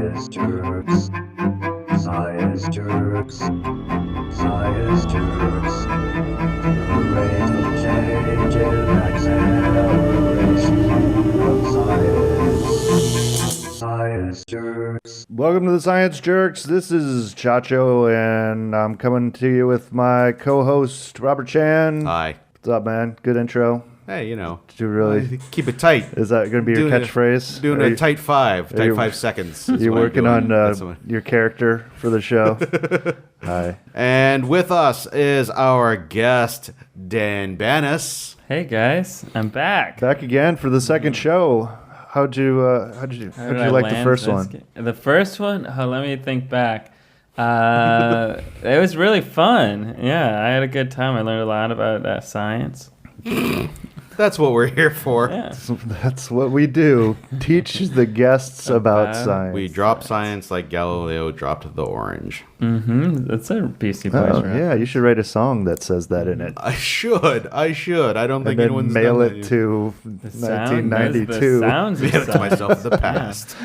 Science jerks. Science jerks. Science jerks. The rate of change in acceleration of science. Science jerks. Welcome to the Science Jerks. This is Chacho, and I'm coming to you with my co-host, Robert Chan. Hi. What's up, man? Good intro. Hey, Did you really? keep it tight. Is that going to be your catchphrase? Doing a tight 5 seconds. You're working on your character for the show. Hi. And with us is our guest, Dan Banas. Hey guys, I'm back. Back again for the second show. How'd you like the first one? The first one? Oh, let me think back. It was really fun. Yeah, I had a good time. I learned a lot about science. That's what we're here for. Yeah. That's what we do. Teach the guests about science. We drop science like Galileo dropped the orange. Mm-hmm. That's a Beastie Boys Oh, rap. yeah, you should write a song that says that in it. I should. I don't think And then anyone's mail done it that. to The sound- 1992. The sounds of Mail it to science. myself in the past.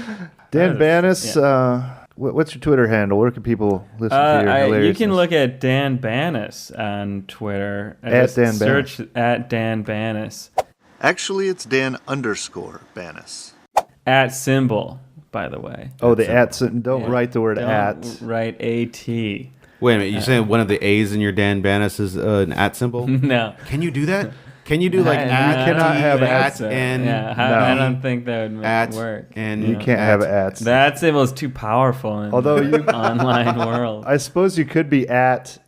Dan That is- Banas, what's your Twitter handle? Where can people listen to your hilarious? You can look at Dan Banas on Twitter. At Dan Search at Dan Banas. Actually, it's Dan_Banas. At symbol, by the way. Oh, the at. Don't Yeah. write the word Don't at. write AT. Wait a minute. You saying one of the A's in your Dan Banas is an at symbol? No. Can you do that? Can you do like I- at? I cannot don't have think at so. and Yeah, No. I don't think that would at work. and You can't have ats. That symbol is too powerful in Although you- the online world. I suppose you could be at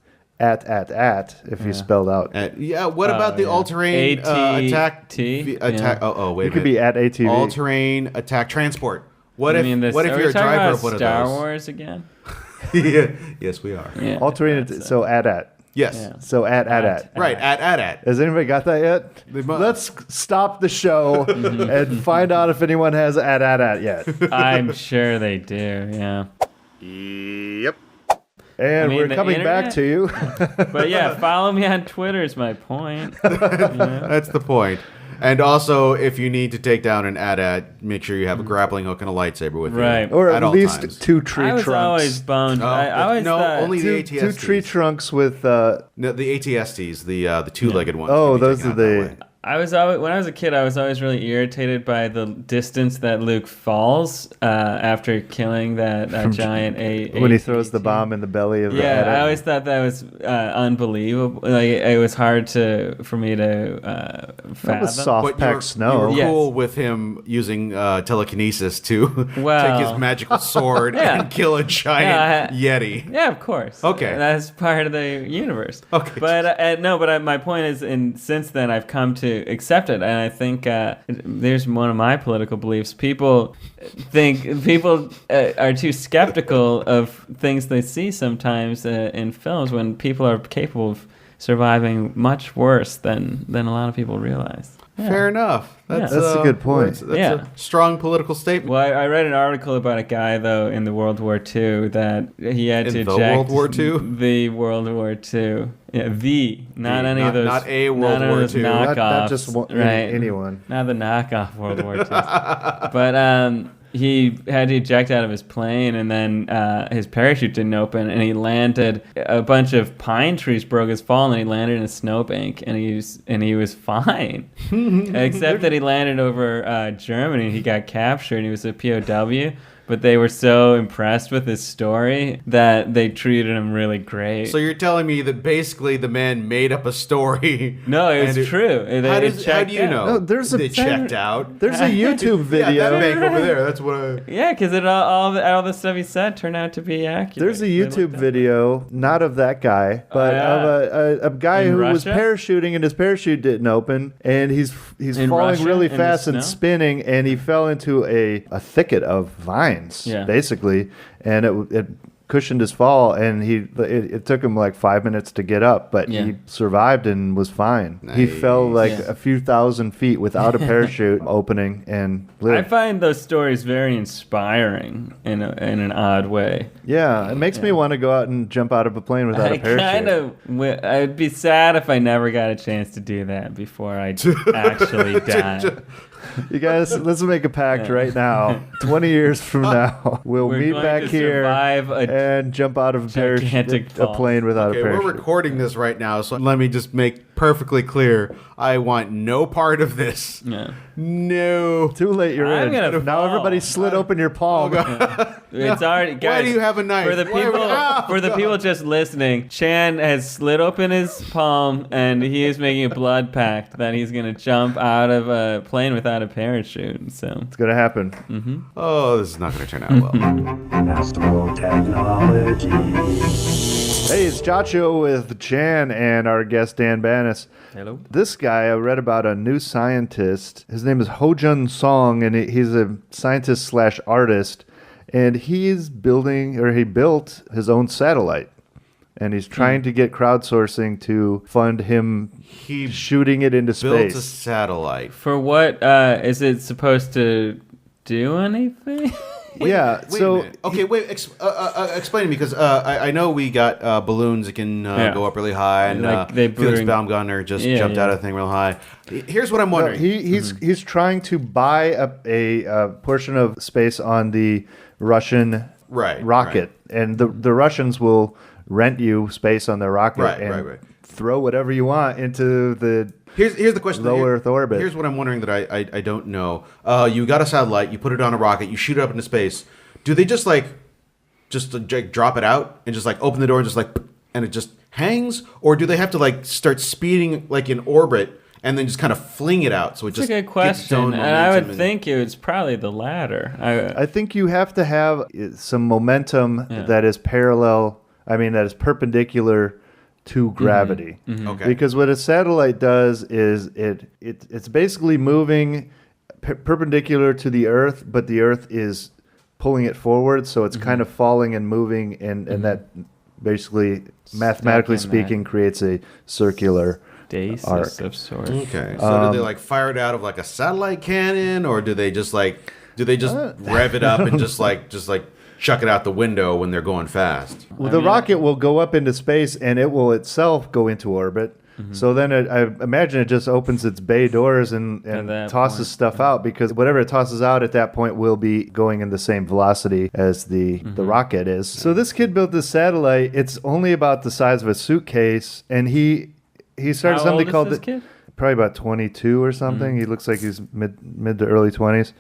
if you spelled out. Yeah, what about the yeah. all-terrain attack? AT? Attack. Yeah. Wait You a could minute. be at ATV. All-terrain attack transport. What I if? mean, What if are we you're a talking driver about of one of Star those? Wars again? Yeah. Yes, we are. Yeah. Alternate. that's, So at. Yes. Yeah. So at. Right. At. Has anybody got that yet? They must. Let's stop the show and find out if anyone has at yet. I'm sure they do, yeah. Yep. And I mean, we're the coming back to you. But yeah, follow me on Twitter is my point. That's the point. And also, if you need to take down an at, make sure you have a grappling hook and a lightsaber with Right. you. Or at all least times. two tree I was trunks. always boned. I always no, thought, only the two ATSTs. tree trunks with. No, the ATSTs, the two-legged ones. Oh, can be those taken are out that the. way. I was always, when I was a kid, I was always really irritated by the distance that Luke falls after killing that giant When he throws the bomb in the belly of the. Yeah, AT-AT. I always thought that was unbelievable. Like it was hard for me to That fathom. was soft But pack you snow. were Yes. cool with him using telekinesis to Well, take his magical sword yeah. and kill a giant Yeti. Yeah, of course. Okay. That's part of the universe. Okay. But my point is, since then, I've come to accept it, and I think there's one of my political beliefs. People are too skeptical of things they see sometimes in films when people are capable of surviving much worse than a lot of people realize. Yeah. Fair enough. That's a good point. That's Yeah. a strong political statement. Well, I read an article about a guy, though, in the World War II that he had to In the eject World War II? the World War II. Yeah, not any of those. not a World none of War those II. knockoffs. Not just right. anyone. Not the knockoff World War II. But he had to eject out of his plane, and then his parachute didn't open, and he landed. A bunch of pine trees broke his fall, and he landed in a snowbank, and he was fine, except that he landed over Germany. He got captured, and he was a POW. But they were so impressed with his story that they treated him really great. So you're telling me that basically the man made up a story? No, it and was true. How do you know? No, there's a- they checked out. There's a YouTube Yeah, video. that bank over there. That's what I. Yeah, because all the stuff he said turned out to be accurate. There's a They YouTube looked up. video, not of that guy, but yeah. of a guy In who was Russia? parachuting and his parachute didn't open, and he's In falling Russia? really In the fast and snow? spinning, and he fell into a thicket of vines, Yeah. basically, and it cushioned his fall, and it took him like 5 minutes to get up, but Yeah. he survived and was fine. He fell like Yeah. a few thousand feet without a parachute opening and I lived. find those stories very inspiring in an odd way. Yeah, it makes me want to go out and jump out of a plane without a parachute. I'd be sad if I never got a chance to do that before I actually die. You guys, let's make a pact right now. 20 years from now, we'll We're meet going back to here survive and jump out of gigantic a fall. plane without Okay, a parachute. we're recording this right now, so let me just make perfectly clear. I want no part of this. Yeah. No. Too late, you're I'm in. gonna Now fall. everybody slit open your palm. It's already, guys. Why do you have a knife? For the Why- people, Oh, for the God. people just listening, Chan has slit open his palm and he is making a blood pact that he's gonna jump out of a plane without a parachute. So It's going to happen. Oh, this is not going to turn out well. Astrotechnology. Hey, it's Chacho with Chan and our guest Dan Banas. hello. This guy, I read about a new scientist. His name is Ho-Jun Song, and he's a scientist slash artist. And he built his own satellite. And he's trying to get crowdsourcing to fund him He shooting it into built a space. satellite. For what is it supposed to do anything? Yeah, Wait so a minute. Okay, wait. Explain to me, because I know we got balloons that can go up really high, and Like they Felix bring- Baumgartner just Yeah, jumped yeah. out of the thing real high. Here's what I'm no, wondering. he's trying to buy a portion of space on the Russian Right, rocket, and the Russians will rent you space on their rocket Right, and right. throw whatever you want into the Here's the question. low Earth orbit. Here's what I'm wondering that I don't know. You got a satellite, you put it on a rocket, you shoot it up into space. Do they just drop it out and just like open the door and it just hangs, or do they have to like start speeding like in orbit and then just kind of fling it out so it It's a just good gets its own question, and I would momentum think it's probably the latter. I think you have to have some momentum that is that is perpendicular to gravity. Okay. Because what a satellite does is it's basically moving perpendicular to the Earth, but the Earth is pulling it forward, so it's kind of falling and moving, and that basically, mathematically in speaking, creates a circular Stasis arc. of sorts. Okay. So do they like fire it out of like a satellite cannon, or do they just rev it up and just chuck it out the window when they're going fast? Well, the rocket will go up into space, and it will itself go into orbit. So then I imagine it just opens its bay doors and At that tosses point. stuff out, because whatever it tosses out at that point will be going in the same velocity as the rocket is. So this kid built this satellite. It's only about the size of a suitcase, and he started How something old called is this kid? probably about 22 or something. He looks like he's mid to early 20s.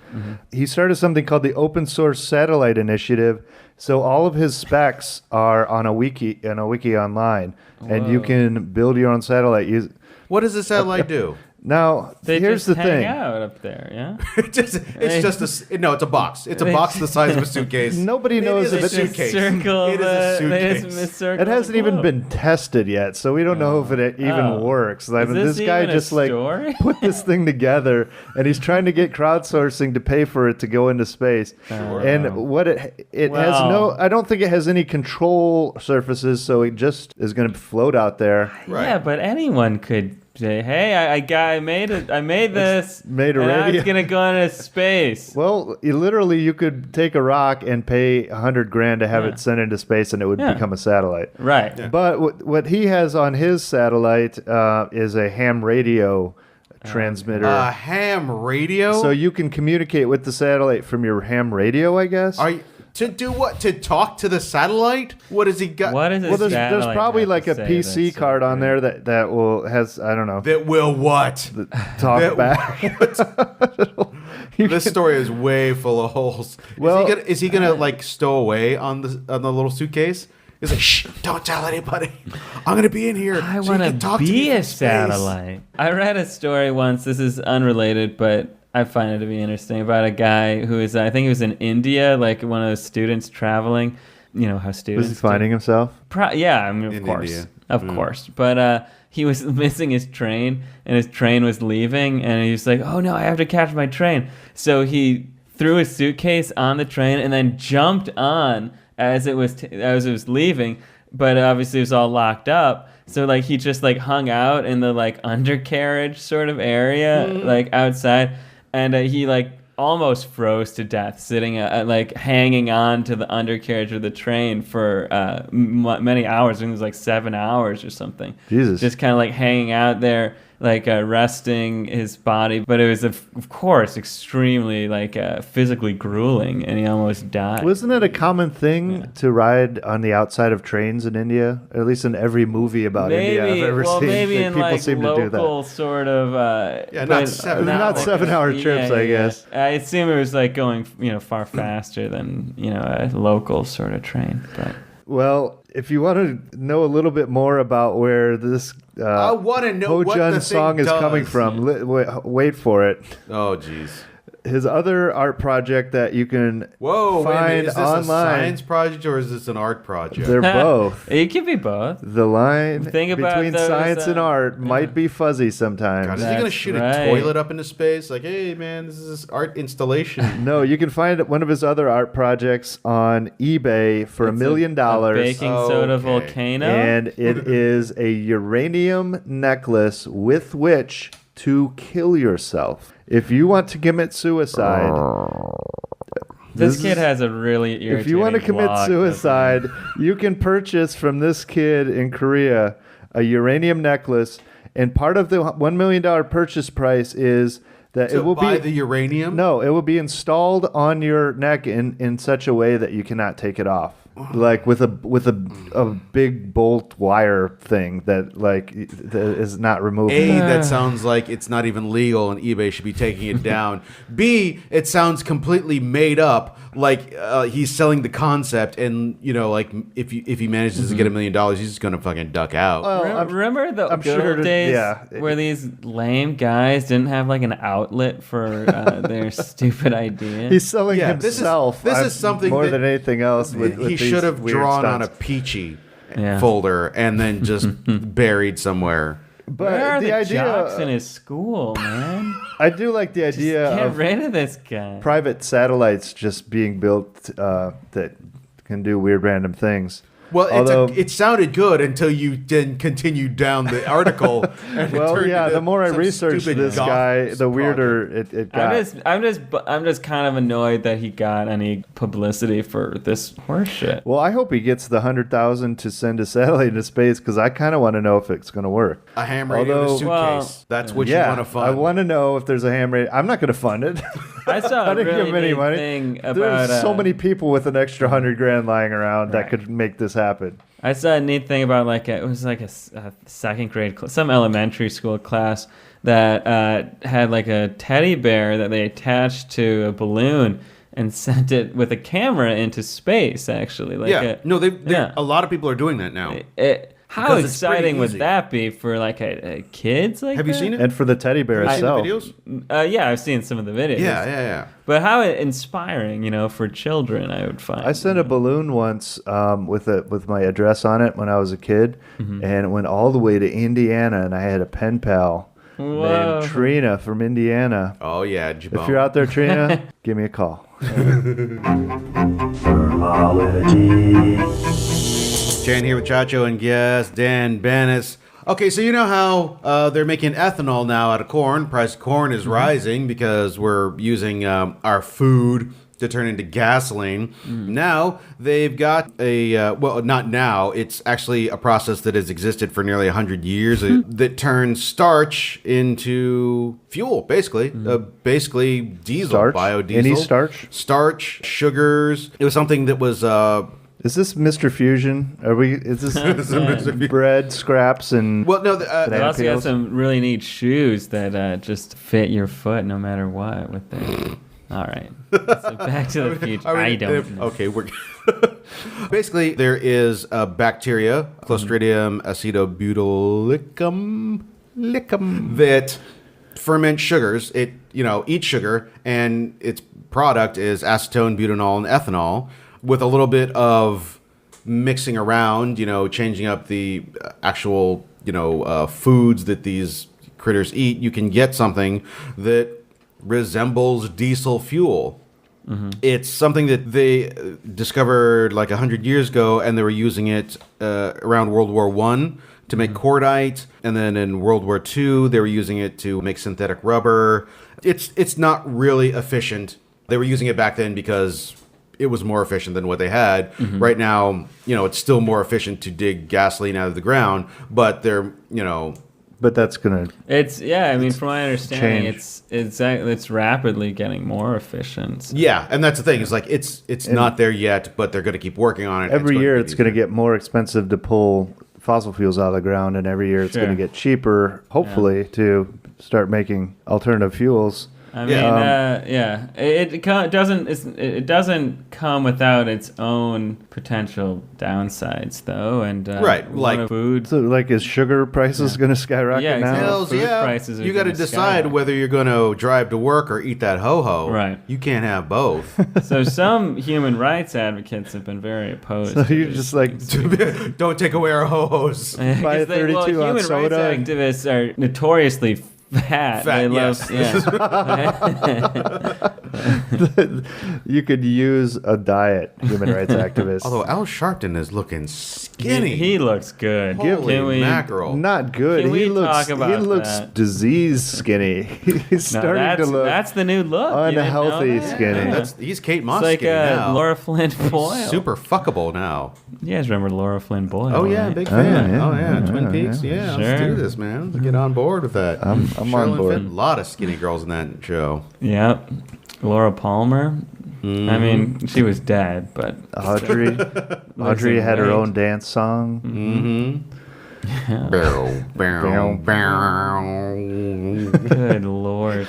He started something called the Open Source Satellite Initiative. So all of his specs are on a wiki online, and you can build your own satellite. What does the satellite do? Now, They here's just the hang thing. out up there, yeah. It's a box. It's a box the size of a suitcase. Nobody knows It if is a it's suitcase. Circle It is a they suitcase. just circle it hasn't the even globe. been tested yet, so we don't know if it even Oh. works. I Is mean, this this guy even a just like story? put this thing together, and he's trying to get crowdsourcing to pay for it to go into space. And what it has Well- I don't think it has any control surfaces, so it just is going to float out there. Right. Yeah, but anyone could say, "Hey, I made it. I made this. made a and now radio." it's gonna go into space." Well, you could take a rock and pay $100,000 to have Yeah. it sent into space, and it would Yeah. become a satellite. Right. But what he has on his satellite is a ham radio transmitter. A ham radio? So you can communicate with the satellite from your ham radio, I guess. Are you, to do what? To talk to the satellite? What has he got? What is Well, this? there's probably like a PC card on there that has I don't know That will what? talk that- back. You This can- story is way full of holes. Well- is he gonna like stow away on the little suitcase? He's like, shh! Don't tell anybody. I'm gonna be in here. I so you want can talk to to be me a from space." satellite. I read a story once. This is unrelated, but I find it to be interesting, about a guy who is, I think he was in India, like one of those students traveling. You know how students Was he finding himself? Yeah, I mean, of In course, India. of course. But he was missing his train, and his train was leaving, and he was like, "Oh no, I have to catch my train!" So he threw his suitcase on the train and then jumped on as it was leaving. But obviously, it was all locked up. So like he just like hung out in the like undercarriage sort of area, like outside, and he like almost froze to death, sitting like hanging on to the undercarriage of the train for many hours. I think it was like 7 hours or something. Jesus. Just kind of like hanging out there resting his body, but it was of course extremely physically grueling, and he almost died. Wasn't it a common thing to ride on the outside of trains in India? Or at least in every movie about India I've ever seen. Maybe in people seem to do that. local sort of not 7-hour trips, I guess. I assume it was going far faster than a local sort of train. But well, if you want to know a little bit more about where this I want to know what the Ho-Jun thing song is does. coming from, wait for it. Oh, jeez. His other art project that you can Whoa, wait a find minute. Is this online. a science project or is this an art project? They're both. It could be both. The line Think about between those, science and art might be fuzzy sometimes. God, is he going to That's shoot right. a toilet up into space? Like, hey, man, this is art installation. No, you can find one of his other art projects on eBay for $1 million. A baking soda Okay. volcano. And it is a uranium necklace with which to kill yourself. If you want to commit suicide, this kid has a really irritating if you want to commit blog, suicide, you can purchase from this kid in Korea a uranium necklace, and part of the $1 million purchase price is that To it will buy be the uranium? no, it will be installed on your neck in such a way that you cannot take it off. Like with a big bolt wire thing that that is not removable. A, that sounds like it's not even legal and eBay should be taking it down. B, it sounds completely made up, like he's selling the concept, and if he manages to get $1 million, he's just gonna fucking duck out. Well, Remember the I'm good sure old days yeah. where these lame guys didn't have an outlet for their stupid ideas? He's selling Yeah, this is- himself. this is something more that than anything else. With He these should have weird drawn on a stunts. peachy Yeah. folder and then just buried somewhere. But Where are the idea, jocks in his school, man? I do like the idea Get of rid of this guy. private satellites just being built that can do weird random things. Well, Although- it sounded good until you then continued down the article. And it Well, turned yeah. into The more I some researched stupid this goth guy, the weirder project. it got. I'm just kind of annoyed that he got any publicity for this horseshit. Well, I hope he gets the 100,000 to send a satellite into space because I kind of want to know if it's going to work. A ham radio in a Although- suitcase. Well, That's what you Yeah, want to fund. I want to know if there's a ham radio. I'm not going to fund it. I saw I a didn't really give him any neat money. thing about There's so many people with an extra 100 grand lying around that Right. could make this happen. I saw a neat thing about it was a second grade some elementary school class that had a teddy bear that they attached to a balloon and sent it with a camera into space. Actually, A lot of people are doing that now. How Because it's pretty exciting would easy. that be for a kids like Have you that? seen it? And for the teddy bear Have you seen itself. the videos? Yeah, I've seen some of the videos. Yeah. But how inspiring, for children, I would find. I sent a balloon once with my address on it when I was a kid, and it went all the way to Indiana, and I had a pen pal Whoa. named Trina from Indiana. Oh, yeah. Jabone. If you're out there, Trina, give me a call. Thermology. Jan here with Chacho and guest Dan Banas. Okay, so you know how they're making ethanol now out of corn. Price of corn is rising because we're using our food to turn into gasoline. Now they've got well, not now. It's actually a process that has existed for nearly 100 years that turns starch into fuel, basically. Basically diesel, Starch? biodiesel. Any starch? Starch, sugars. It was something that was... Is this Mr. Fusion? Is this bread scraps and well, no, They Banana also got peels? some really neat shoes that just fit your foot no matter what. With the all right, so Back to the Future. I don't know. Okay, we're basically there is a bacteria, Clostridium acetobutylicum, that ferments sugars. It eats sugar, and its product is acetone, butanol, and ethanol, with a little bit of mixing around, changing up the actual, foods that these critters eat. You can get something that resembles diesel fuel. It's something that they discovered 100 years ago, and they were using it around World War I to make cordite, and then in World War II they were using it to make synthetic rubber. It's not really efficient. They were using it back then because it was more efficient than what they had. Right now, it's still more efficient to dig gasoline out of the ground, but they're But that's gonna. It's I mean, from my understanding, change. it's rapidly getting more efficient. Yeah, and that's the thing. Is like it's not there yet, but they're going to keep working on it. Every year, it's going to get more expensive to pull fossil fuels out of the ground, and every year it's going to get cheaper. Hopefully, to start making alternative fuels. I mean, it doesn't come without its own potential downsides, though, and right, like food. So, like, is sugar prices going to skyrocket Yeah, now? exactly. Hells Food yeah. prices are You got to gonna decide skyrocket. whether you're going to drive to work or eat that ho-ho. Right. You can't have both. So some human rights advocates have been very opposed. So to you're these just like, Don't take away our ho-hos. buy a Because 32 on human rights soda. activists are notoriously fat. They yes. you could use a diet, human rights activist. Although Al Sharpton is looking skinny. He looks good. Holy Can we- mackerel. Not good. Can He we looks. talk about He looks that? disease skinny. He's No, starting to look that's the new look. You didn't know unhealthy that? skinny. Yeah. He's Kate Moss It's like skinny now. Laura Flynn Boyle. Super fuckable now. You guys remember Laura Flynn Boyle? Oh yeah, right? big fan. yeah, Oh yeah, yeah, Twin yeah, Peaks. Yeah, let's Sure. do this, man. Let's get on board with that. I'm on Sherilyn board. Fenn, a lot of skinny girls in that show. Yep. Laura Palmer. I mean, she was dead, but Audrey had her weight. own dance song. Barrel, barrel, barrel. good lord.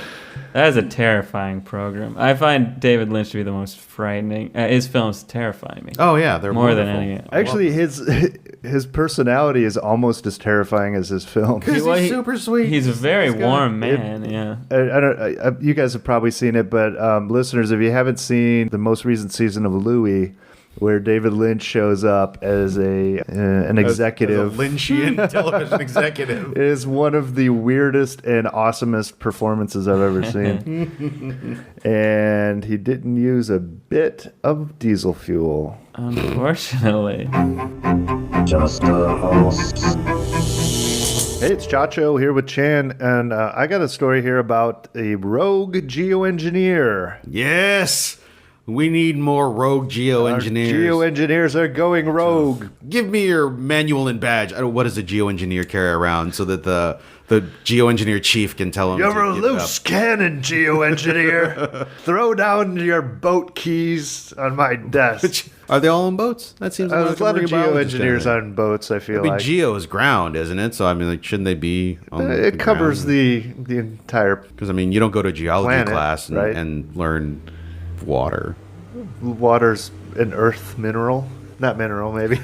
That is a terrifying program. I find David Lynch to be the most frightening. His films terrify me. Oh yeah, they're More than wonderful. any. Actually, his personality is almost as terrifying as his film. Because Well, he's super sweet. He's a very This guy. warm man, yeah. You guys have probably seen it, but listeners, if you haven't seen the most recent season of Louie, where David Lynch shows up as an executive, As a Lynchian television executive. it is one of the weirdest and awesomest performances I've ever seen. And he didn't use a bit of diesel fuel. Unfortunately. Just a host. Hey, it's Chacho here with Chan, and I got a story here about a rogue geoengineer. Yes, we need more rogue geoengineers. Geoengineers are going rogue. Give me your manual and badge. What does a geoengineer carry around so that the geoengineer chief can tell him? You're to a give it loose up? cannon, geoengineer. Throw down your boat keys on my desk. Are they all on boats? That seems There's like a lot of marine biologist geoengineers down there. on boats, I feel I mean, like. geo is ground, isn't it? So I mean, like, shouldn't they be on the It covers the entire Because I mean, you don't go to a geology planet, class and, right? and learn water. water's an earth mineral. Not mineral, maybe.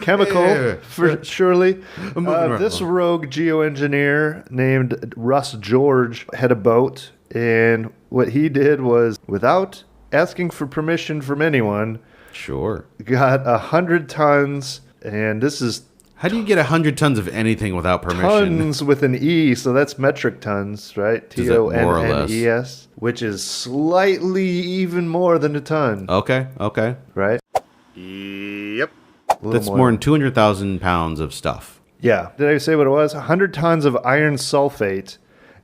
Chemical, Yeah. for surely. moving right This along. rogue geoengineer named Russ George had a boat, and what he did was, without asking for permission from anyone, Sure. got 100 tons, and this is How do you get 100 tons of anything without permission? tons with an E, so that's metric tons, right? Is that more or less? Tonnes, which is slightly even more than a ton, Okay. right? Yep. A little That's more than 200,000 pounds of stuff. Yeah. Did I say what it was? 100 tons of iron sulfate.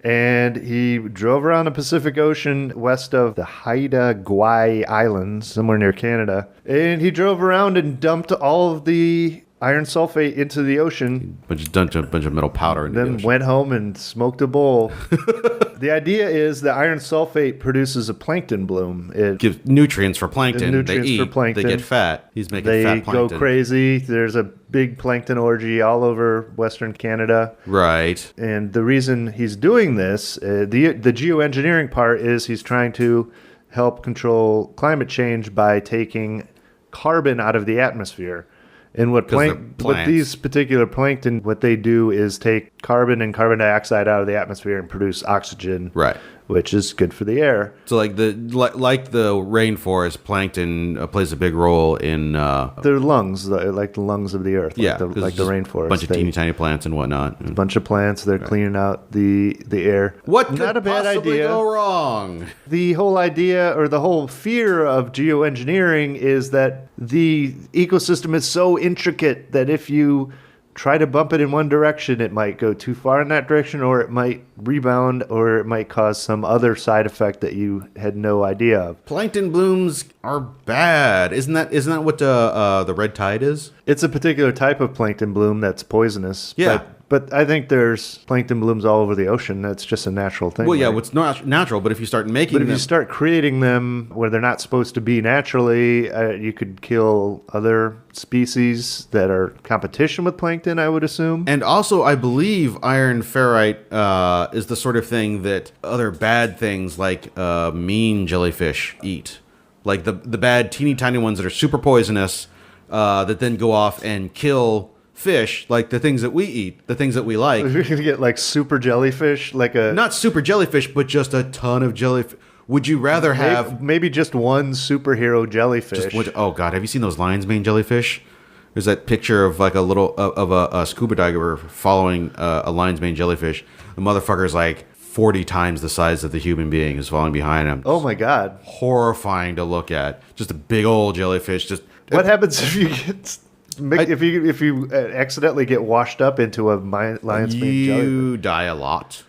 And he drove around the Pacific Ocean west of the Haida Gwaii Islands, somewhere near Canada. And he drove around and dumped all of the iron sulfate into the ocean, Bunch of metal powder in the then ocean. went home and smoked a bowl. The idea is the iron sulfate produces a plankton bloom. It Gives nutrients for plankton. Nutrients they eat. for plankton. They get fat. He's making They fat go plankton. crazy. There's a big plankton orgy all over Western Canada. Right. And the reason he's doing this, the geoengineering part is he's trying to help control climate change by taking carbon out of the atmosphere. And what 'Cause they're what plants. these particular plankton, what they do is take carbon and carbon dioxide out of the atmosphere and produce oxygen, Right. which is good for the air. So like the rainforest, plankton plays a big role in They're lungs, like the lungs of the earth, yeah, like the 'cause it's rainforest. a bunch of They- teeny tiny plants and whatnot. a bunch of plants. They're cleaning out the air. What could Not a bad possibly idea. go wrong? The whole idea or the whole fear of geoengineering is that the ecosystem is so intricate that if you try to bump it in one direction, it might go too far in that direction, or it might rebound, or it might cause some other side effect that you had no idea of. Plankton blooms are bad. Isn't that what the red tide is? It's a particular type of plankton bloom that's poisonous. Yeah. But I think there's plankton blooms all over the ocean. That's just a natural thing. Well, yeah, right? it's not natural, but if you start making But if them, you start creating them where they're not supposed to be naturally, you could kill other species that are competition with plankton, I would assume. and also I believe iron ferrite is the sort of thing that other bad things like mean jellyfish eat. Like the bad teeny tiny ones that are super poisonous that then go off and kill fish, like the things that we eat, the things that we like. You're going to get like super jellyfish, like a... Not super jellyfish, but just a ton of jellyfish. Would you rather have... Maybe just one superhero jellyfish. Oh, God. Have you seen those lion's mane jellyfish? There's that picture of like a little... of a scuba diver following a lion's mane jellyfish. The motherfucker's like 40 times the size of the human being is following behind him. Oh, my God. Horrifying to look at. Just a big old jellyfish. Just... What happens if you get... If you accidentally get washed up into a lion's mane jellyfish? You die a lot.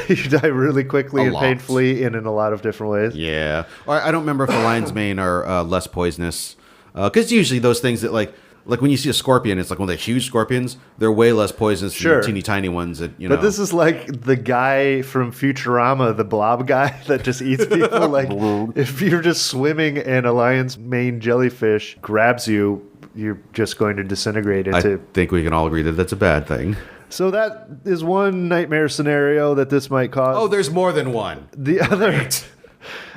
You die really quickly A and lot. painfully and in a lot of different ways. Yeah. Or I don't remember if the lion's mane are less poisonous. Because usually those things that like when you see a scorpion, it's like one of the huge scorpions. They're way less poisonous than the teeny tiny ones that, you know. But this is like the guy from Futurama, the blob guy that just eats people. Like, if you're just swimming and a lion's mane jellyfish grabs you, you're just going to disintegrate into... I think we can all agree that that's a bad thing. So that is one nightmare scenario that this might cause. Oh, there's more than one. The other...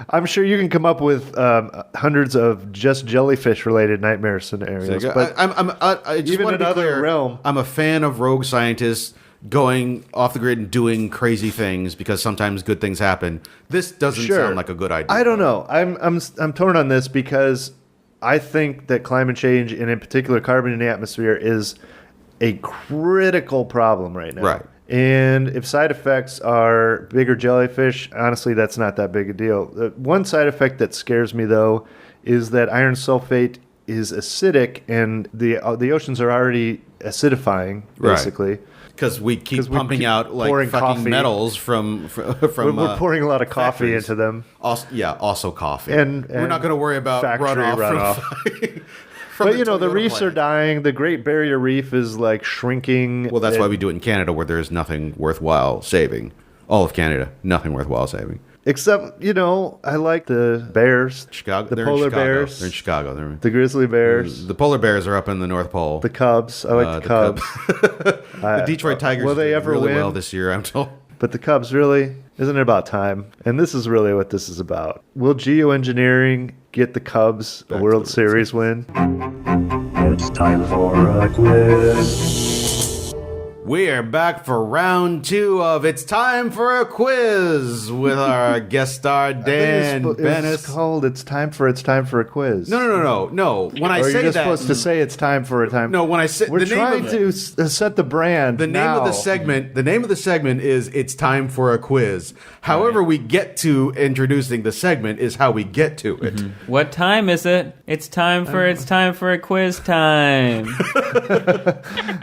I'm sure you can come up with hundreds of just jellyfish-related nightmare scenarios. But I just even want to be another clear, realm. I'm a fan of rogue scientists going off the grid and doing crazy things because sometimes good things happen. This doesn't sound like a good idea. I don't know. I'm torn on this because I think that climate change, and in particular carbon in the atmosphere, is a critical problem right now. Right. And if side effects are bigger jellyfish, honestly, that's not that big a deal. One side effect that scares me, though, is that iron sulfate is acidic, and the oceans are already acidifying, basically. Because we keep pumping out like pouring fucking coffee. metals from We're pouring a lot of coffee factories. into them. Also coffee. And we're not going to worry about factory runoff. From But, the Toyota reefs are plant. dying. The Great Barrier Reef is, like, shrinking. Well, that's why we do it in Canada, where there's nothing worthwhile saving. All of Canada, nothing worthwhile saving. Except, I like the bears. Chicago, The they're polar in Chicago. bears. They're in Chicago. They're, The grizzly bears. the polar bears are up in the North Pole. The cubs. I like the cubs. The Detroit Tigers will they did ever really win? well this year, I'm told. But the cubs, really? Isn't it about time? And this is really what this is about. Will geoengineering get the Cubs a World Series win? It's time for a quiz. We are back for round 2 of It's Time for a Quiz with our guest star, Dan It's Banas. called It's Time for a Quiz. No. When I Or say you're just that, supposed to say it's time for a time. no, when I say We're the name trying of to set the brand. the name now. of the segment. The name of the segment is "It's Time for a Quiz." However, we get to introducing the segment is how we get to it. What time is it? It's time for a quiz time.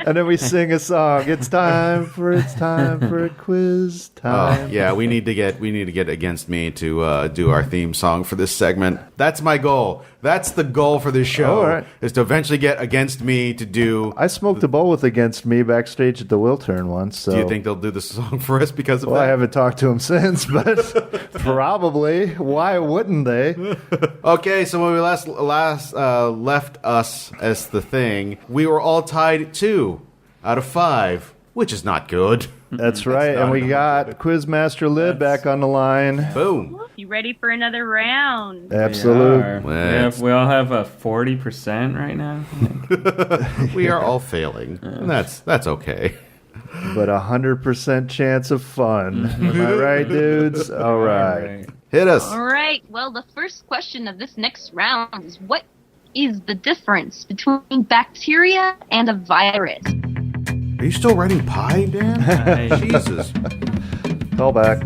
And then we sing a song. It's time for a quiz time. Yeah, we need to get Against Me to do our theme song for this segment. That's my goal. That's the goal for this show. All right. Is to eventually get Against Me to do. I smoked a bowl with Against Me backstage at the Wiltern once. So. Do you think they'll do the song for us because of Well, I that? haven't talked to him since, but probably. Why wouldn't they? Okay, so when we last left us as the thing, we were all tied 2 out of 5, which is not good. That's right. not And we good. got Quizmaster Liz back on the line. Boom. You ready for another round? Absolutely. We all have a 40% right now. We are all failing. And that's okay. But 100% chance of fun. Am I right, dudes? All right. Hit us. All right. Well, the first question of this next round is what is the difference between bacteria and a virus? Are you still writing pie, Dan? Jesus. Call back.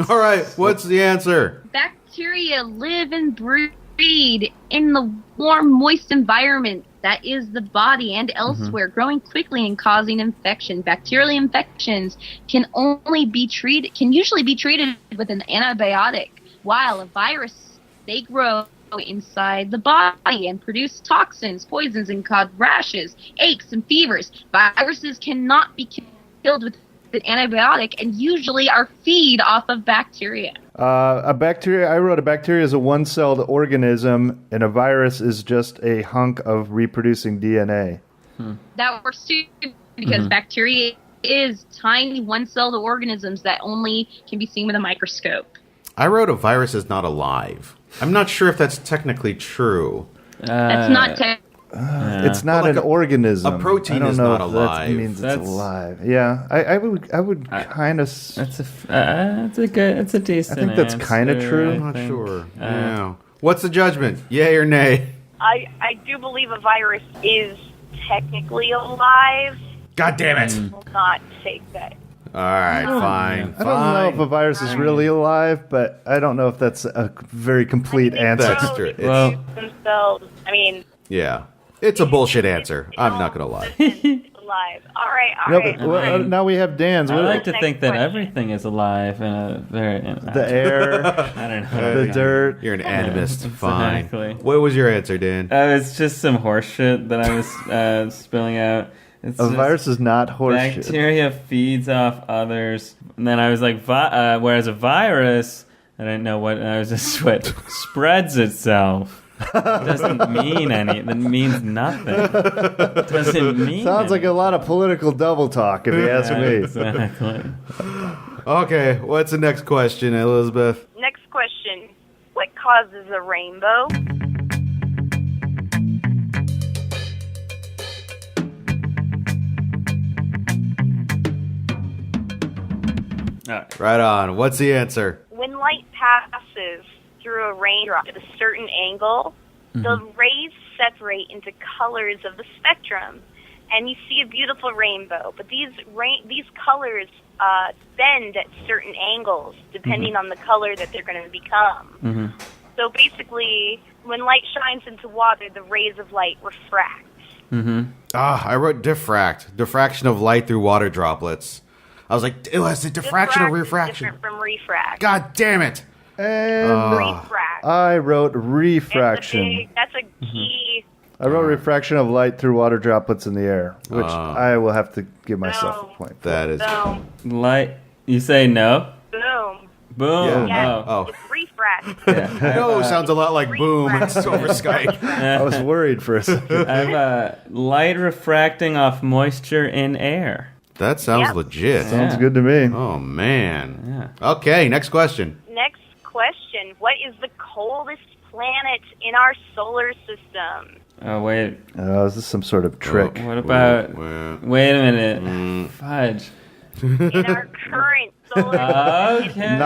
All right, what's the answer? Bacteria live and breed in the warm, moist environment that is the body and elsewhere, growing quickly and causing infection. Bacterial infections can usually be treated with an antibiotic, while a virus, they grow inside the body and produce toxins, poisons, and cause rashes, aches, and fevers. Viruses cannot be killed with an antibiotic and usually are feed off of bacteria. I wrote a bacteria is a one-celled organism, and a virus is just a hunk of reproducing DNA. That works too, because bacteria is tiny one-celled organisms that only can be seen with a microscope. I wrote a virus is not alive. I'm not sure if that's technically true. That's not It's not like an organism. a protein I don't is know not if alive. That means That's- it's alive. Yeah, I would kind of. That's a decent. I think that's kinda answer, true. I I'm not think. sure. Yeah. What's the judgment? Yay or nay? I do believe a virus is technically alive. God damn it! I will not take that. All right, fine. I don't know if a virus is really alive, but I don't know if that's a very complete answer. That's true. It's- Well, Themselves, I mean, Yeah. It's a bullshit answer. I'm not going to lie. it's alive. All right, all No, right. but, well, now we have Dan's. I What- like to Next think that question. everything is alive in a very. the air, I don't know. the dirt. You're an animist. Fine. Exactly. What was your answer, Dan? It's just some horse shit that I was spilling out. It's A just virus is not horseshit. bacteria feeds off others, and then I was like, whereas a virus, I didn't know what. I was just what spreads itself. It doesn't mean anything. It means nothing. It doesn't mean. Sounds like a lot of political double talk, if you ask me. Exactly. Okay, what's the next question, Elizabeth? Next question. What causes a rainbow? Right on. What's the answer? When light passes through a raindrop at a certain angle, the rays separate into colors of the spectrum, and you see a beautiful rainbow. But these colors bend at certain angles depending on the color that they're going to become. So basically, when light shines into water, the rays of light refract. I wrote diffract. Diffraction of light through water droplets. I was like, ew, is it diffraction or Diffract is refraction? different from refract. God damn it. And Refract. I wrote refraction. That's a key. I wrote refraction of light through water droplets in the air, which I will have to give myself a point for. That is. Boom. Light. You say no. Boom. Boom. Yes. Oh. It's refract. No, sounds a lot like boom. It's over Skype. I was worried for a second. I have light refracting off moisture in air. That sounds Yep. legit. Sounds good to me. Oh, man. Okay, next question. Next question. What is the coldest planet in our solar system? Oh wait. Oh, is this some sort of trick? What about? Well, Wait a minute. Fudge. In our current solar system. Okay.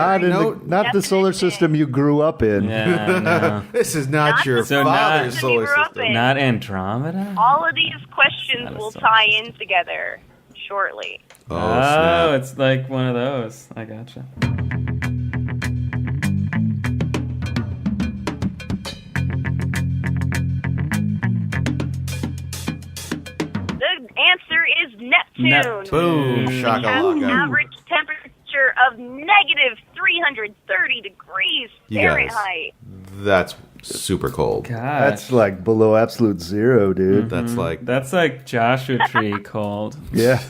Not the solar system you grew up in. Yeah. No. this is not Not your the So father's not- solar grew up system. in. Not Andromeda. All of these questions Not a will solar tie in together shortly. Oh, Oh, snap. it's like one of those. I gotcha. The answer is Neptune. Boom. It has an Shakalaka. average temperature of negative 330 degrees You guys. Fahrenheit. That's super cold. Gosh. That's like below absolute zero, dude. That's like. That's like Joshua Tree cold. Yeah.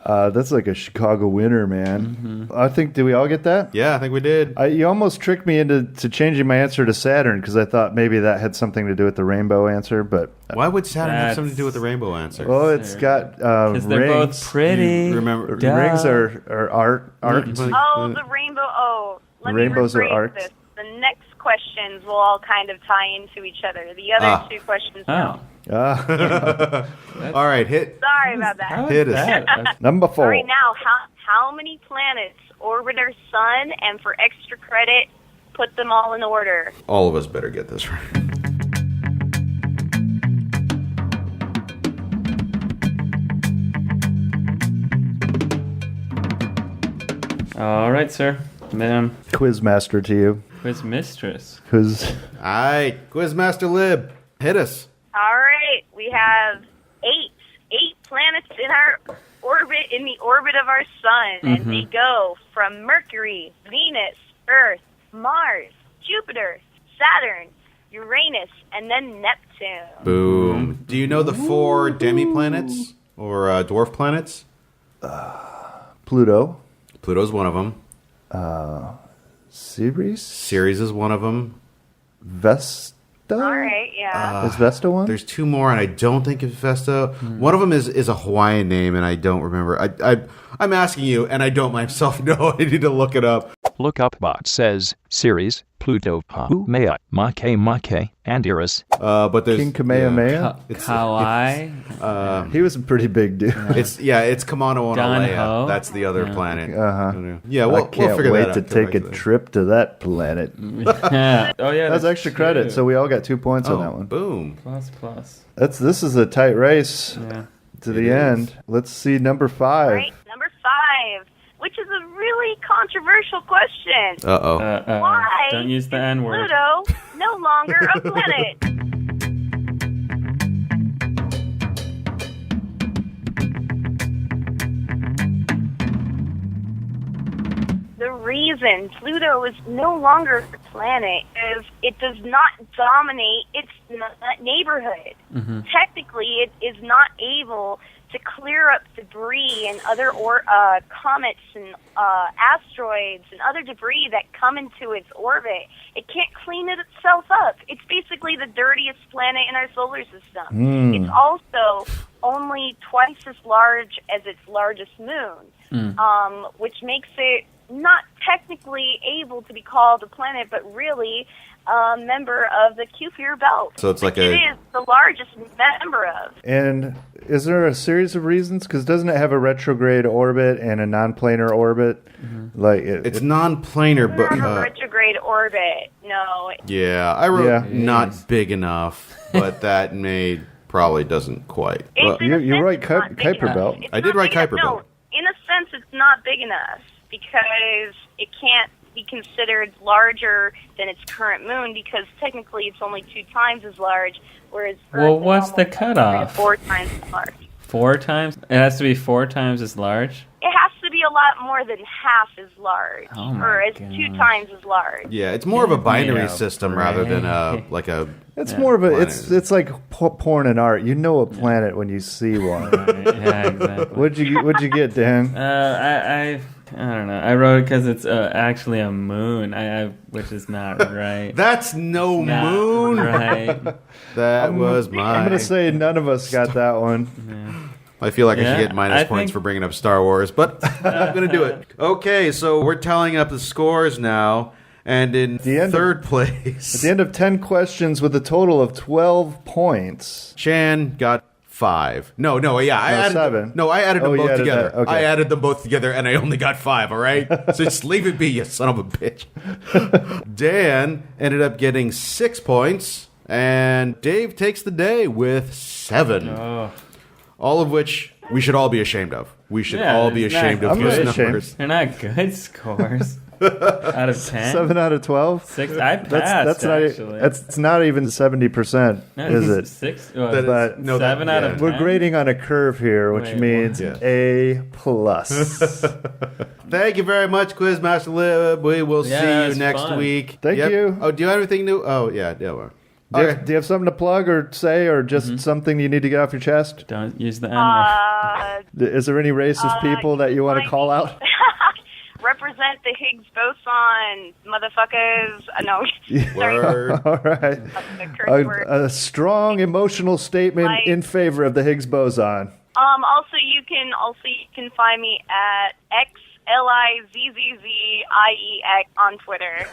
That's like a Chicago winter, man. I think, did we all get that? Yeah, I think we did. You almost tricked me into changing my answer to Saturn because I thought maybe that had something to do with the rainbow answer, but Why would Saturn have That's- something to do with the rainbow answer? well, it's got Because they're rings. both pretty. You remember- Duh. Rings are art. Oh, the rainbow. Oh, let Rainbows me are rephrase arcs. this. The next questions will all kind of tie into each other. The other two questions Oh. don't. All right, hit. Sorry about that. How is Hit us. that? Number All 4. right, now, how many planets orbit our sun? And for extra credit, put them all in order. All of us better get this right. All right, sir. Ma'am. Quizmaster to you. Quiz mistress. Because All right, Quizmaster Lib, hit us. All right, we have eight planets in our orbit, in the orbit of our sun, and they go from Mercury, Venus, Earth, Mars, Jupiter, Saturn, Uranus, and then Neptune. Boom. Do you know the 4 demi-planets or dwarf planets? Pluto. Pluto's one of them. Ceres? Ceres is one of them. Vesta? All right, yeah. Is Vesta one? There's 2 more, and I don't think it's Vesta. One of them is a Hawaiian name, and I don't remember. I'm asking you, and I don't myself know. I need to look it up. Lookup bot says Ceres, Pluto, Haumea, Make, and Eris. But there's King Kamehameha? Kauai. He was a pretty big dude. It's Kamano and Don Alea. Ho? That's the other planet. Uh-huh. Yeah, I we'll can't figure wait that to out. take a trip to that planet. Yeah. Oh yeah, That's extra credit, true. so we all got 2 points on that one. Boom. Plus. This is a tight race Yeah. to the end. Let's see number 5. All right, number 5, which is a really controversial question. Uh-oh. Why Don't use the is N-word. Pluto no longer a planet? The reason Pluto is no longer a planet is it does not dominate its neighborhood. Technically, it is not able to clear up debris and other comets and asteroids and other debris that come into its orbit. It can't clean it itself up. It's basically the dirtiest planet in our solar system. It's also only twice as large as its largest moon, which makes it not technically able to be called a planet, but really a member of the Kuiper belt. So it's like it is the largest member of. And is there a series of reasons? Because doesn't it have a retrograde orbit and a non-planar orbit? Like It's non-planar, but Retrograde orbit. No. yeah, I wrote Yeah. not big enough, but that probably doesn't quite. Well, you write It's not big Kuiper enough. belt. It's I did not write big enough. Kuiper belt. No, in a sense, it's not big enough because it can't be considered larger than its current moon because technically it's only 2 times as large, whereas Earth Well, is what's the almost 3 to cutoff? 4 times as large. 4 times? It has to be 4 times as large? It has to be a lot more than half as large, Oh my or as 2 gosh. times as large. yeah, it's more of a binary Yeah, system rather than like a. It's more of a Planet. it's like porn and art. You know a planet when you see one. Yeah, exactly. What'd you get, Dan? I don't know. I wrote it because it's actually a moon, which is not right. That's no Not moon. Right. That was my. I'm gonna say none of us got that one. I feel like I Yeah, should get minus I points think- for bringing up Star Wars, but I'm going to do it. Okay, so we're tallying up the scores now, and in The end of- third At place, the end of 10 questions with a total of 12 points. Chan got 5. No, yeah, I added 7. I added Oh, them you both added together. that, okay. I added them both together, and I only got 5. All right, so just leave it be, you son of a bitch. Dan ended up getting 6 points, and Dave takes the day with 7. Oh. All of which we should all be ashamed of. We should Yeah, all be it's not ashamed of I'm those not ashamed. numbers. They're not good scores. Out of 10? 7 out of 12? 6? I passed, That's not actually. it's not even 70%, No, is it? 6? That is- But no, 7 out yeah. of 10? We're grading on a curve here, which Wait, means what? A plus. Thank you very much, Quizmaster Liz. We will Yeah, see that you was next fun. week. Thank you. Oh, do you have anything new? Oh, yeah. Well. Do you, Okay. do you have something to plug or say, or just something you need to get off your chest? Don't use the N-word. Is there any race of people that you want to call out? Represent the Higgs boson, motherfuckers. No, sorry. Word. All right. The curse word. A strong emotional statement Like- in favor of the Higgs boson. Also you can find me at XLIZZZIEX on Twitter.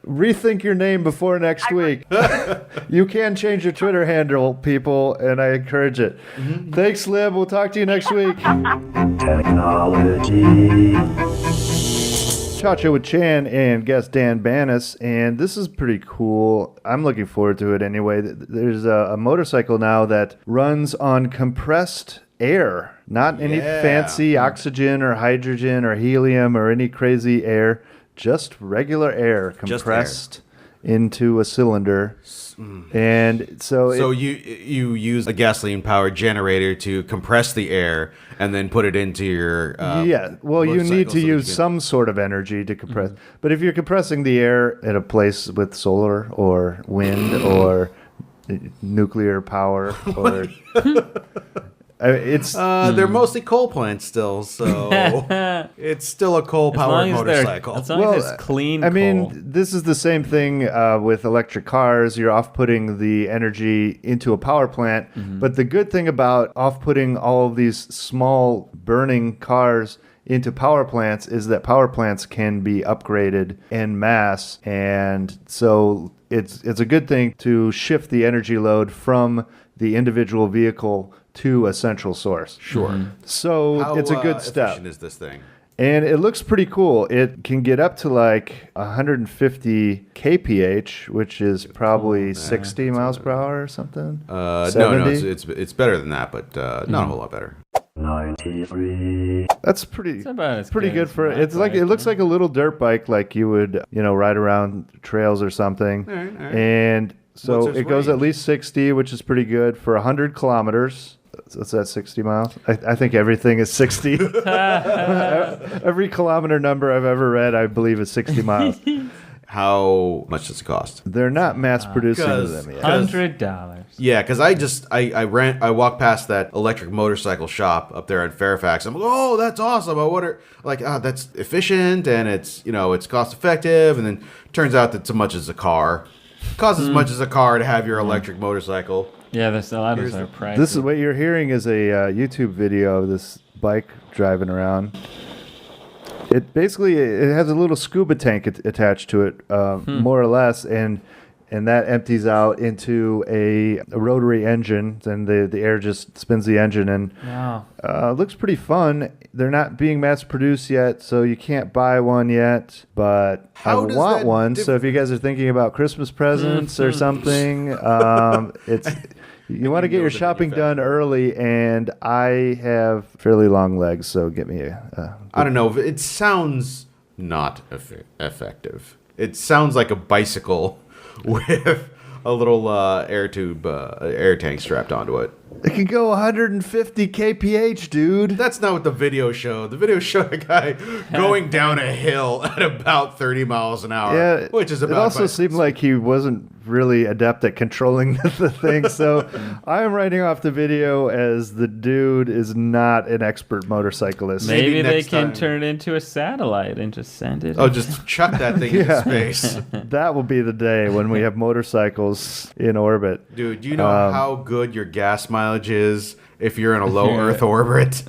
Rethink your name before next week. You can change your Twitter handle, people, and I encourage it. Thanks, Lib. We'll talk to you next week. Technology. Cha-Cha with Chan and guest Dan Banas, and this is pretty cool. I'm looking forward to it anyway. There's a motorcycle now that runs on compressed air, not any Yeah. fancy oxygen or hydrogen or helium or any crazy air, just regular air Just compressed into a cylinder. And So you use a gasoline-powered generator to compress the air and then put it into your well, you need motorcycle to so use you can- some sort of energy to compress. But if you're compressing the air at a place with solar or wind or nuclear power or it's they're mostly coal plants still, so it's still a coal-powered motorcycle. As long as it's clean I coal. mean, this is the same thing with electric cars. You're off-putting the energy into a power plant. But the good thing about off-putting all of these small burning cars into power plants is that power plants can be upgraded en masse. And so it's a good thing to shift the energy load from the individual vehicle to a central source. Sure. So How it's a good step. efficient is this thing? And it looks pretty cool. It can get up to like 150 kph, which is probably 60 miles per hour or something. No, 70? it's better than that, but not a whole lot better. 93. That's pretty. It's about as pretty good as for my it's like bike, it looks yeah. like a little dirt bike, like you would ride around trails or something. All right. And so What's its it goes at range? least 60, which is pretty good for 100 kilometers. What's that, 60 miles? I think everything is 60. Every kilometer number I've ever read, I believe, is 60 miles. How much does it cost? They're not mass producing 'cause- them yet. $100. Yeah, because I walked past that electric motorcycle shop up there in Fairfax. I'm like, oh, that's awesome. I wonder, that's efficient and it's cost effective. And then turns out that so much as a car, costs as much as a car to have your electric motorcycle. Yeah, there's a lot of those are pricey. This is what you're hearing is a YouTube video of this bike driving around. It basically it has a little scuba tank attached to it, more or less, and that empties out into a rotary engine. Then the air just spins the engine, and Wow. looks pretty fun. They're not being mass produced yet, so you can't buy one yet. But How I does want that one. So if you guys are thinking about Christmas presents or something, it's. You want to get your shopping done early, and I have fairly long legs, so get me a I don't know. It sounds not effective. It sounds like a bicycle with a little air tank strapped onto it. It can go 150 kph, dude. That's not what the video showed. The video showed a guy going down a hill at about 30 miles an hour, Yeah, which is about. It also seemed like he wasn't really adept at controlling the thing. So I am writing off the video as the dude is not an expert motorcyclist. Maybe they next can time. turn it into a satellite and just send it. Oh, just chuck that thing into space. That will be the day when we have motorcycles in orbit. Dude, do you know how good your gas mileage is if you're in a low Earth orbit?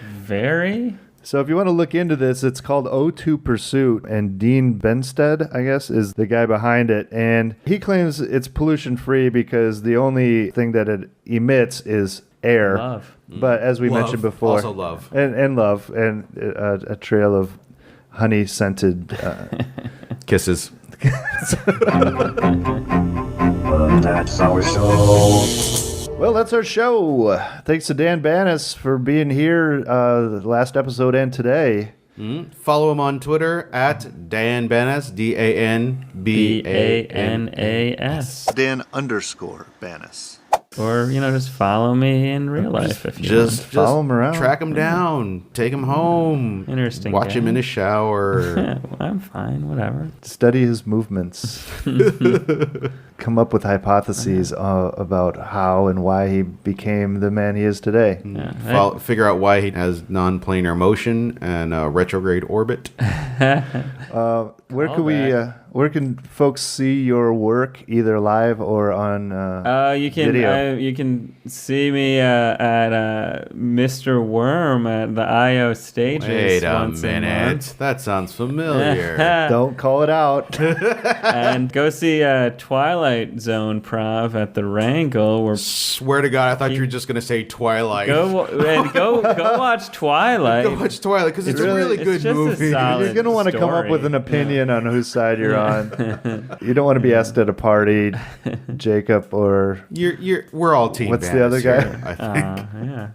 Very. So if you want to look into this, it's called O2 Pursuit, and Dean Benstead, I guess, is the guy behind it. And he claims it's pollution-free because the only thing that it emits is air. Love. But as we Love. mentioned before, Also love. and love, and a trail of honey-scented Kisses. But that's our show. Well, that's our show. Thanks to Dan Banas for being here the last episode and today. Follow him on Twitter at Dan Banas, BANAS. Dan_Banas. Or, just follow me in real life if you just Follow him around. track him down, take him home, Interesting watch him guy. in his shower. want. I'm fine, whatever. Study his movements. Come up with hypotheses about how and why he became the man he is today. Yeah. Figure out why he has non-planar motion and retrograde orbit. Where can where can folks see your work, either live or on You can video? you can see me at Mr. Worm at the IO stages. Wait a once minute, that sounds familiar. Don't call it out. And go see Twilight Zone Prov at the Wrangle. Where Swear to God, I thought you were just gonna say Twilight. go watch Twilight. Go watch Twilight because it's a really It's good just a movie. solid You're going to want to come up with an opinion on whose side you're on. You don't want to be asked at a party, Jacob, or We're all team. What's the other guy? Here, I think. Yeah.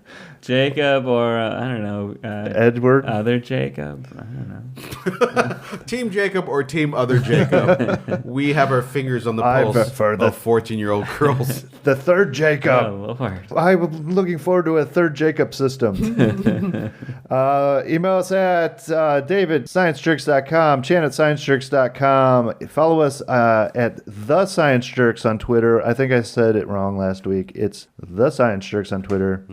Jacob or I don't know. Edward. Other Jacob. I don't know. Team Jacob or Team Other Jacob. We have our fingers on the I pulse prefer the- of 14-year-old girls. The third Jacob. Oh, Lord. I'm looking forward to a third Jacob system. Email us at david@sciencejerks.com, Chan at sciencejerks.com. Follow us at The Science Jerks on Twitter. I think I said it wrong last week. It's The Science Jerks on Twitter.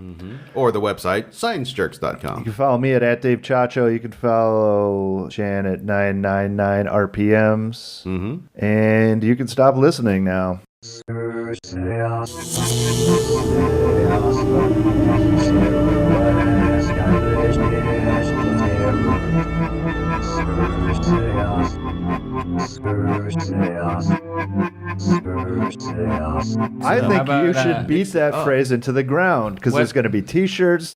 Or the website, You sciencejerks.com. can follow me at Dave Chacho. You can follow Chan at 999 RPMs. And you can stop listening now. I think about, you should beat that phrase into the ground because what- there's going to be T-shirts,